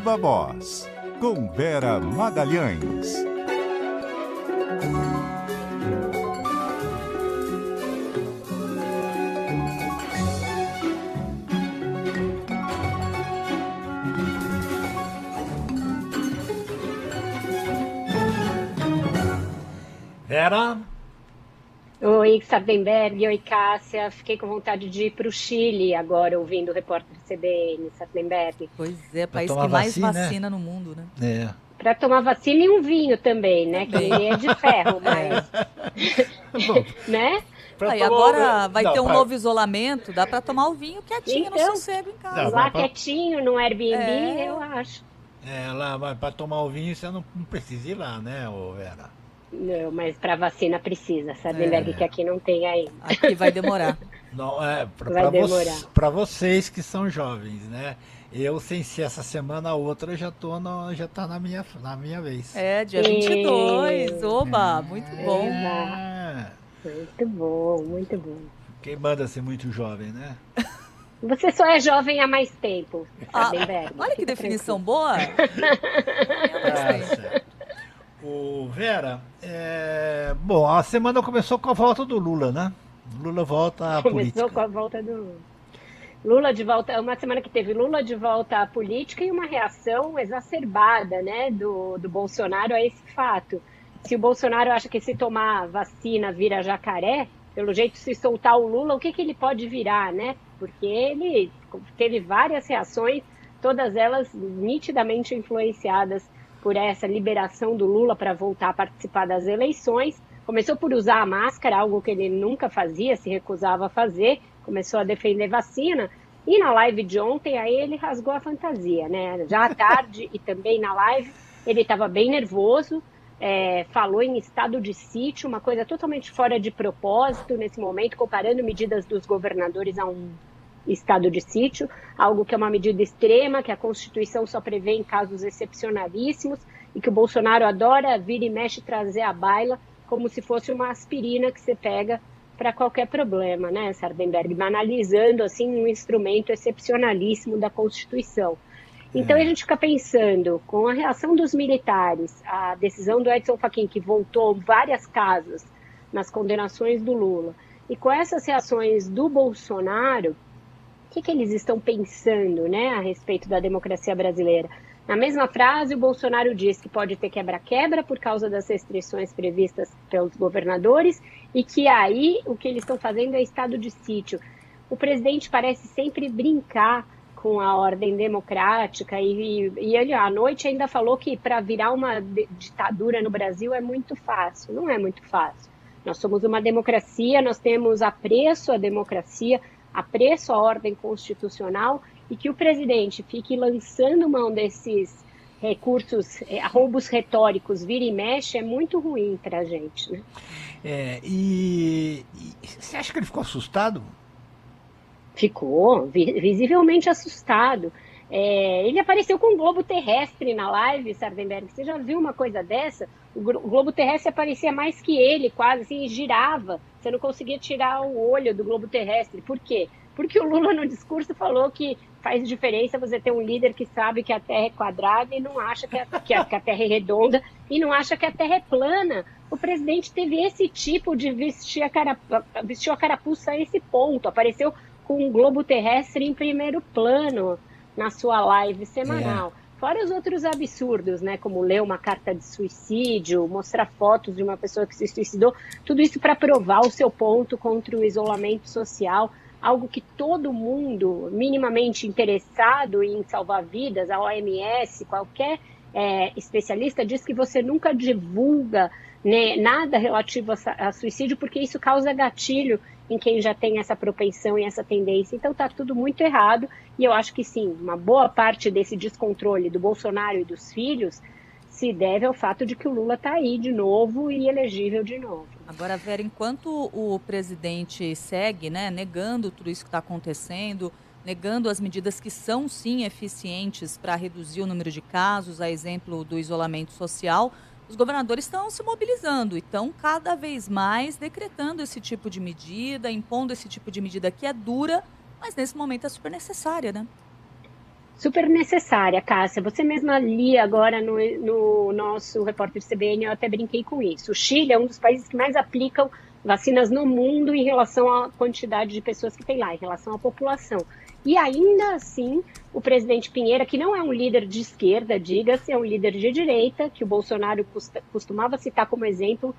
Viva Voz, com Vera Magalhães. Vera? Oi, Sardenberg, oi, Cássia. Fiquei com vontade de ir para o Chile agora, ouvindo o repórter do CBN, Sardenberg. Pois é, país que mais vacina no mundo, né? É. Para tomar vacina e um vinho também, né? Que é de ferro, mas... Bom, né? Aí agora vai ter um novo isolamento, dá para tomar o vinho quietinho Então, no sossego em casa. Lá quietinho, no Airbnb, eu acho. Lá, mas para tomar o vinho você não precisa ir lá, né, Vera? Não, mas para vacina precisa, Sardenberg, que aqui não tem ainda. Aqui vai demorar. Não, vai demorar. Para vocês que são jovens, né? Eu, sem ser essa semana, a outra já tá na minha vez. Dia 22, oba, muito bom. Muito bom, muito bom. Quem manda ser muito jovem, né? Você só é jovem há mais tempo, Sardenberg. Olha que definição boa. Vera, bom, a semana começou com a volta do Lula, né? Lula volta à política. Começou com a volta do Lula de volta, uma semana que teve Lula de volta à política e uma reação exacerbada, né, do Bolsonaro a esse fato. Se o Bolsonaro acha que se tomar vacina vira jacaré, pelo jeito se soltar o Lula, o que ele pode virar, né? Porque ele teve várias reações, todas elas nitidamente influenciadas por essa liberação do Lula para voltar a participar das eleições. Começou por usar a máscara, algo que ele nunca fazia, se recusava a fazer, começou a defender vacina, e na live de ontem, aí ele rasgou a fantasia, né? Já à tarde e também na live, ele estava bem nervoso, falou em estado de sítio, uma coisa totalmente fora de propósito nesse momento, comparando medidas dos governadores a um estado de sítio, algo que é uma medida extrema, que a Constituição só prevê em casos excepcionalíssimos e que o Bolsonaro adora vir e mexe trazer à baila como se fosse uma aspirina que você pega para qualquer problema, né, Sardenberg? Banalizando, assim, um instrumento excepcionalíssimo da Constituição. Então a gente fica pensando, com a reação dos militares, a decisão do Edson Fachin, que voltou várias casas nas condenações do Lula, e com essas reações do Bolsonaro, o que eles estão pensando, né, a respeito da democracia brasileira? Na mesma frase, o Bolsonaro diz que pode ter quebra-quebra por causa das restrições previstas pelos governadores e que aí o que eles estão fazendo é estado de sítio. O presidente parece sempre brincar com a ordem democrática e ele à noite ainda falou que para virar uma ditadura no Brasil é muito fácil. Não é muito fácil. Nós somos uma democracia, nós temos apreço à democracia, apreço à ordem constitucional, e que o presidente fique lançando mão desses recursos, roubos retóricos, vira e mexe, é muito ruim para a gente, né? E você acha que ele ficou assustado? Ficou, visivelmente assustado. Ele apareceu com um globo terrestre na live, Sardenberg. Você já viu uma coisa dessa? O globo terrestre aparecia mais que ele, quase, assim, e girava. Você não conseguia tirar o olho do globo terrestre. Por quê? Porque o Lula, no discurso, falou que faz diferença você ter um líder que sabe que a Terra é quadrada e não acha que a Terra é redonda e não acha que a Terra é plana. O presidente teve esse tipo de vestiu a carapuça a esse ponto. Apareceu com um globo terrestre em primeiro plano na sua live semanal. Fora os outros absurdos, né? Como ler uma carta de suicídio, mostrar fotos de uma pessoa que se suicidou. Tudo isso para provar o seu ponto contra o isolamento social. Algo que todo mundo minimamente interessado em salvar vidas, a OMS, qualquer especialista, diz que você nunca divulga, né, nada relativo a suicídio, porque isso causa gatilho em quem já tem essa propensão e essa tendência. Então está tudo muito errado, e eu acho que sim, uma boa parte desse descontrole do Bolsonaro e dos filhos se deve ao fato de que o Lula está aí de novo e elegível de novo. Agora, Vera, enquanto o presidente segue, né, negando tudo isso que está acontecendo, negando as medidas que são, sim, eficientes para reduzir o número de casos, a exemplo do isolamento social, os governadores estão se mobilizando e estão cada vez mais decretando esse tipo de medida, impondo esse tipo de medida que é dura, mas nesse momento é super necessária, né? super necessária, Cássia. Você mesma lia agora no nosso repórter CBN, eu até brinquei com isso. O Chile é um dos países que mais aplicam vacinas no mundo em relação à quantidade de pessoas que tem lá, em relação à população. E ainda assim, o presidente Pinheira, que não é um líder de esquerda, diga-se, é um líder de direita, que o Bolsonaro costumava citar como exemplo,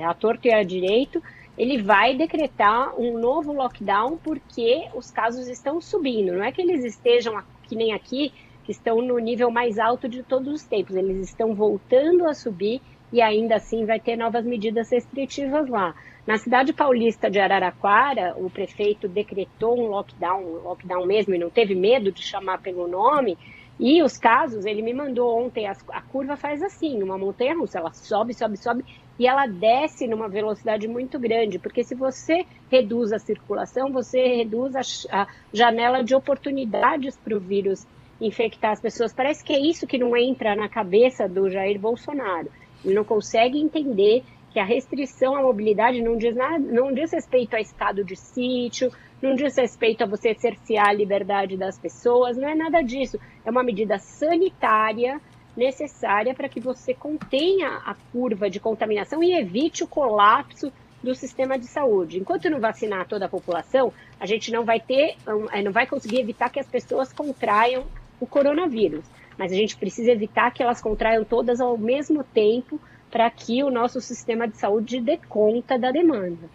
à torto e à direito, ele vai decretar um novo lockdown porque os casos estão subindo. Não é que eles estejam, que nem aqui, que estão no nível mais alto de todos os tempos. Eles estão voltando a subir e ainda assim vai ter novas medidas restritivas lá. Na cidade paulista de Araraquara, o prefeito decretou um lockdown mesmo, e não teve medo de chamar pelo nome, e os casos, ele me mandou ontem, a curva faz assim, uma montanha-russa, ela sobe, sobe, sobe, e ela desce numa velocidade muito grande, porque se você reduz a circulação, você reduz a janela de oportunidades para o vírus infectar as pessoas. Parece que é isso que não entra na cabeça do Jair Bolsonaro. Ele não consegue entender que a restrição à mobilidade não diz respeito a estado de sítio, não diz respeito a você cercear a liberdade das pessoas, não é nada disso. É uma medida sanitária necessária para que você contenha a curva de contaminação e evite o colapso do sistema de saúde. Enquanto não vacinar toda a população, a gente não vai conseguir evitar que as pessoas contraiam o coronavírus. Mas a gente precisa evitar que elas contraiam todas ao mesmo tempo para que o nosso sistema de saúde dê conta da demanda.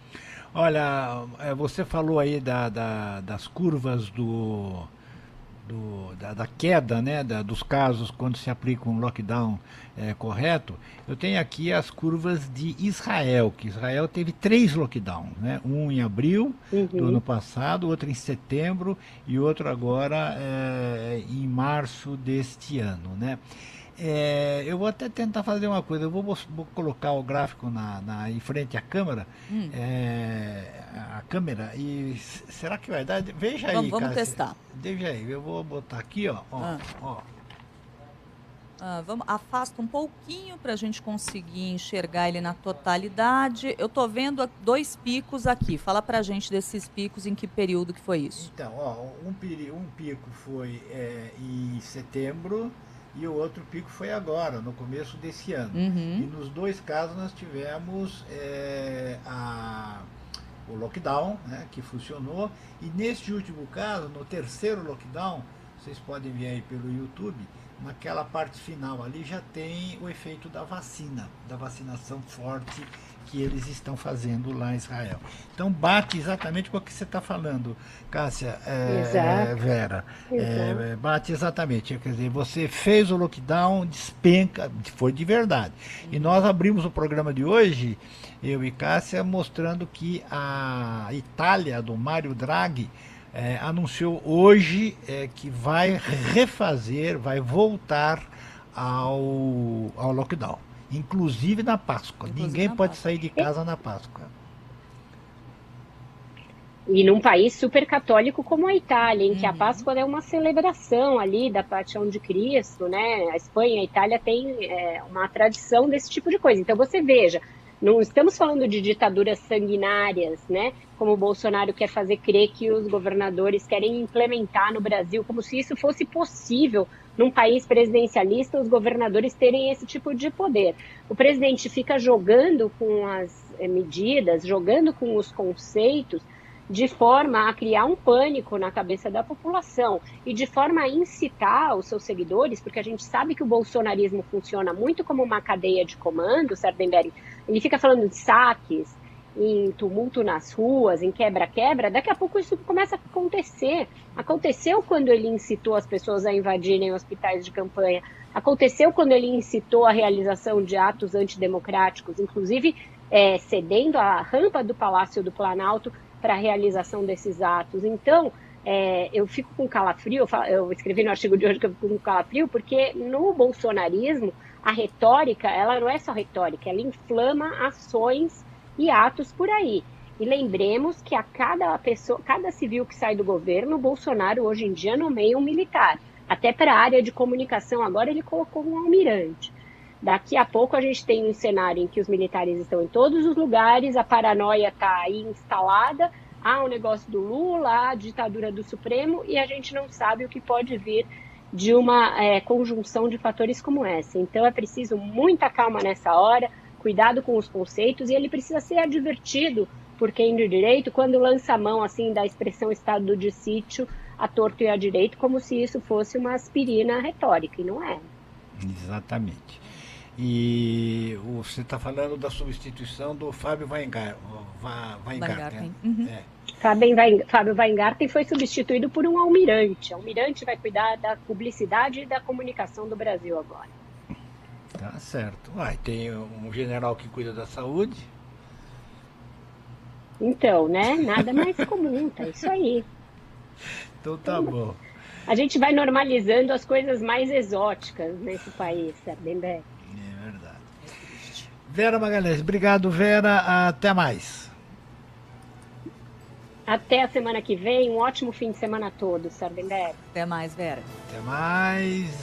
Olha, você falou aí das curvas da queda, né, dos casos quando se aplica um lockdown correto. Eu tenho aqui as curvas de Israel, que Israel teve 3 lockdowns, né? Um em abril do ano passado, outro em setembro e outro agora em março deste ano, né? Eu vou até tentar fazer uma coisa, eu vou colocar o gráfico em frente à câmera, a câmera, e será que vai dar? Veja aí, vamos Cássia. testar. Veja aí, eu vou botar aqui, ó. Afasta um pouquinho para a gente conseguir enxergar ele na totalidade. Eu tô vendo 2 picos aqui. Fala para a gente desses picos, em que período que foi isso? Então, um pico foi em setembro e o outro pico foi agora, no começo desse ano. E nos 2 casos nós tivemos o lockdown, né, que funcionou, e neste último caso, no terceiro lockdown, vocês podem ver aí pelo YouTube, naquela parte final ali já tem o efeito da vacinação forte que eles estão fazendo lá em Israel. Então bate exatamente com o que você está falando, Cássia, Vera. Bate exatamente, quer dizer, você fez o lockdown, despenca, foi de verdade. E nós abrimos o programa de hoje, eu e Cássia, mostrando que a Itália, do Mário Draghi, anunciou hoje que vai vai voltar ao lockdown, inclusive na Páscoa. Ninguém pode sair de casa na Páscoa. E num país super católico como a Itália, em que a Páscoa é uma celebração ali da paixão de Cristo, né? A Espanha e a Itália têm uma tradição desse tipo de coisa. Então você veja, não estamos falando de ditaduras sanguinárias, né? Como o Bolsonaro quer fazer crer que os governadores querem implementar no Brasil, como se isso fosse possível num país presidencialista, os governadores terem esse tipo de poder. O presidente fica jogando com as medidas, jogando com os conceitos, de forma a criar um pânico na cabeça da população e de forma a incitar os seus seguidores, porque a gente sabe que o bolsonarismo funciona muito como uma cadeia de comando, Sardenberg. Ele fica falando de saques, em tumulto nas ruas, em quebra-quebra, daqui a pouco isso começa a acontecer. Aconteceu quando ele incitou as pessoas a invadirem hospitais de campanha, aconteceu quando ele incitou a realização de atos antidemocráticos, inclusive cedendo a rampa do Palácio do Planalto para a realização desses atos. Então, eu fico com calafrio, eu escrevi no artigo de hoje que eu fico com calafrio, porque no bolsonarismo, a retórica, ela não é só retórica, ela inflama ações e atos por aí. E lembremos que a cada civil que sai do governo, o Bolsonaro hoje em dia nomeia um militar. Até para a área de comunicação, agora ele colocou um almirante. Daqui a pouco a gente tem um cenário em que os militares estão em todos os lugares, a paranoia está aí instalada, há o negócio do Lula, há a ditadura do Supremo, e a gente não sabe o que pode vir de uma conjunção de fatores como essa. Então é preciso muita calma nessa hora, cuidado com os conceitos, e ele precisa ser advertido por quem de direito quando lança a mão assim da expressão estado de sítio à torto e à direito, como se isso fosse uma aspirina retórica, e não é. Exatamente. E você está falando da substituição do Fábio Weingarten. Weingarten. É. Fábio Weingarten foi substituído por um almirante. O almirante vai cuidar da publicidade e da comunicação do Brasil agora. Tá certo. Tem um general que cuida da saúde. Então, né? Nada mais comum, tá isso aí. Então tá bom. A gente vai normalizando as coisas mais exóticas nesse país, Sardenberg. É verdade. Vera Magalhães, obrigado, Vera. Até mais. Até a semana que vem. Um ótimo fim de semana a todos, Sardenberg. Até mais, Vera. Até mais.